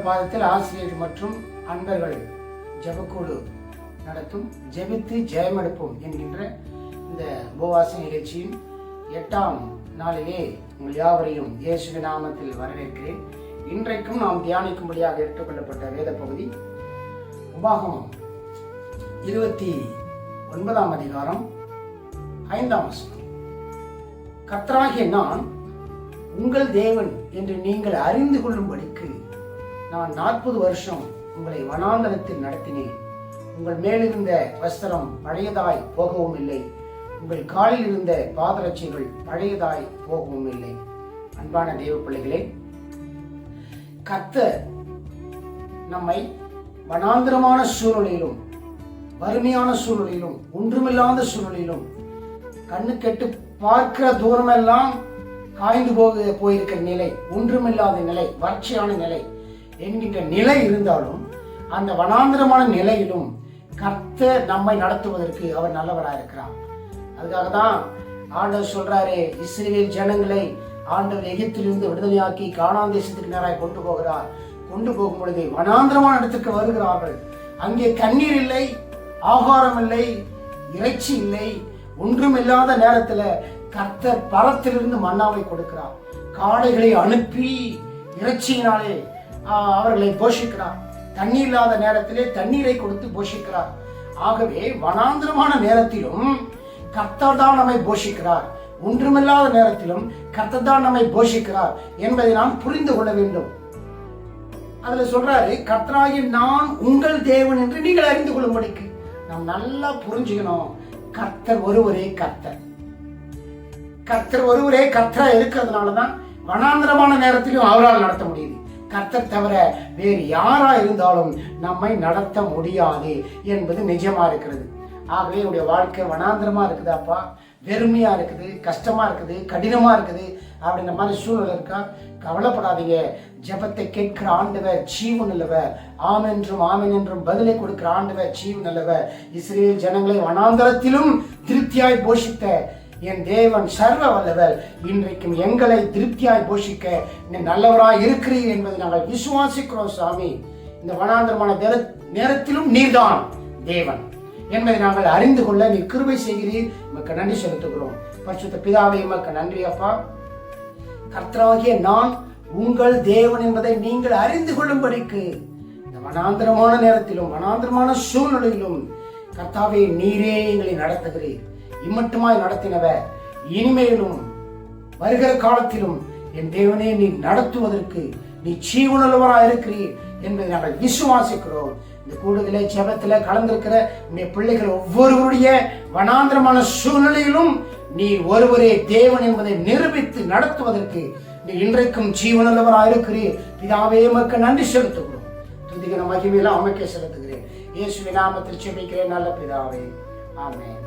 பாதத்தில் ஆசிரியர் மற்றும் அன்பர்கள் ஜெபக்குழு நடத்தும் ஜெபித்து ஜெயமெடுப்போம் என்கின்ற இந்த உபவாச நிகழ்ச்சியின் 8ஆம் நாளிலே உங்கள் யாவரையும் இயேசுவின் நாமத்தில் வரவேற்கிறேன். இன்றைக்கும் நாம் தியானிக்கும்படியாக எடுத்துக்கொள்ளப்பட்ட வேத பகுதி உபாகமம் 29ஆம் அதிகாரம் 5ஆம் வசனம். கர்த்தராகிய நான் உங்கள் தேவன் என்று நீங்கள் அறிந்து கொள்ளும்படிக்கு நான் 40 வருஷம் உங்களை வனாந்தரத்தில் நடத்தினேன். உங்கள் மேலிருந்த வஸ்திரம் பழையதாய் போகவும் இல்லை, உங்கள் காலில் இருந்த பாதரட்சைகள் பழையதாய் போகவும் இல்லை. அன்பான தேவ பிள்ளைகளே, கர்த்தர் நம்மை வனாந்தரமான சூழ்நிலையிலும் வறுமையான சூழ்நிலையிலும் ஒன்றுமில்லாத சூழ்நிலையிலும் கண்ணு கெட்டு பார்க்கிற தூரமெல்லாம் காய்ந்து போயிருக்கிற நிலை, ஒன்றுமில்லாத நிலை, வறட்சியான நிலை என்கின்ற நிலை இருந்தாலும் அந்த வனாந்திரமான நிலையிலும் கர்த்தர் நம்மை நடத்துவதற்கு அவர் நல்லவராக இருக்கிறார். அதுக்காக தான் ஆண்டவர் சொல்றாரு, இஸ்ரவேல் ஜனங்களை ஆண்டவர் எகிப்திலிருந்து விடுதலையாக்கி கானான் தேசத்துக்கு நேராக கொண்டு போகிறார். கொண்டு போகும் பொழுது வனாந்திரமான இடத்துக்கு வருகிறார்கள். அங்கே கண்ணீர் இல்லை, ஆகாரம் இல்லை, இறைச்சி இல்லை, ஒன்றுமில்லாத நேரத்துல கர்த்தர் பரத்திலிருந்து மன்னாவை கொடுக்கிறார். காடைகளை அனுப்பி இறைச்சியினாலே அவர்களை போஷிக்கிறார். தண்ணீர் இல்லாத நேரத்திலே தண்ணீரை கொடுத்து போஷிக்கிறார். ஆகவே வனாந்திரமான நேரத்திலும் கர்த்தர் தான் நம்மை போஷிக்கிறார், ஒன்றுமில்லாத நேரத்திலும் கர்த்தர் தான் நம்மை போஷிக்கிறார் என்பதை நாம் புரிந்து கொள்ள வேண்டும். அதுல சொல்றாரு, கர்த்தராகிய நான் உங்கள் தேவன் என்று நீங்கள் அறிந்து கொள்ளும்படிக்கு. நாம் நல்லா புரிஞ்சுக்கணும், கர்த்தர் ஒருவரே கர்த்தர். கர்த்தர் ஒருவரே கர்த்தரா இருக்கிறதுனாலதான் வனாந்திரமான நேரத்திலும் அவரால் நடத்த முடியுது. கர்த்தர் தவிர வேறு யாரா இருந்தாலும் நம்மை நடத்த முடியாது என்பது நிஜமா இருக்கிறது. ஆகவே என்னுடைய வாழ்க்கை வனாந்திரமா இருக்குதாப்பா, வெறுமையா இருக்குது, கஷ்டமா இருக்குது, கடினமா இருக்குது அப்படின்ற மாதிரி சூழ்நிலை இருக்கா, கவலைப்படாதீங்க. ஜெபத்தை கேட்கிற ஆண்டவர் ஜீவன் அல்லவர், ஆமென்றும் ஆமென் என்றும் பதிலை கொடுக்கிற ஆண்டவர் ஜீவன் அல்லவர். இஸ்ரவேல் ஜனங்களை வனாந்தரத்திலும் திருப்தியாய் போஷித்த என் தேவன் சர்வ வல்லவர் இன்றைக்கும் எங்களை திருப்தியாய் போஷிக்க நல்லவராய் இருக்கிறீர் என்பதை நாங்கள் விசுவாசிக்கிறோம். சாமி, இந்த வனாந்தரமான நேரத்திலும் நீர்தான் தேவன் என்பதை நாங்கள் அறிந்து கொள்ள நீ கிருபை செய்கிறீர். உமக்கு நன்றி செலுத்துகிறோம். பரிசுத்த பிதாவே, உமக்கு நன்றி அப்பா. கர்த்தராகிய நான் உங்கள் தேவன் என்பதை நீங்கள் அறிந்து கொள்ளும்படிக்கு இந்த வனாந்தரமான நேரத்திலும் வனாந்தரமான சூழ்நிலையிலும் கர்த்தாவே நீரே எங்களை நடத்துகிறீர். இம்மட்டுமாய் நடத்தினவர் இனிமேலும் வருகிற காலத்திலும் என் தேவனே நீ நடத்துவதற்கு நீ ஜீவனுள்ளவராக இருக்கிறீர் என்பதை நாங்கள் விசுவாசிக்கிறோம். இந்த கூடுதலை ஜெபத்துல கலந்திருக்கிற உடைய பிள்ளைகள் ஒவ்வொருவருடைய வனாந்திரமான சூழ்நிலையிலும் நீ ஒருவரே தேவன் என்பதை நிரூபித்து நடத்துவதற்கு நீ இன்றைக்கும் ஜீவனுள்ளவராக இருக்கிறீர். பிதாவே, உமக்கு நன்றி செலுத்துகிறோம். துதிக்கிற மகிமையில அமைக்க செலுத்துகிறேன். இயேசுவின் நாமத்தில் ஜெபிக்கிறேன் நல்ல பிதாவே, ஆமென்.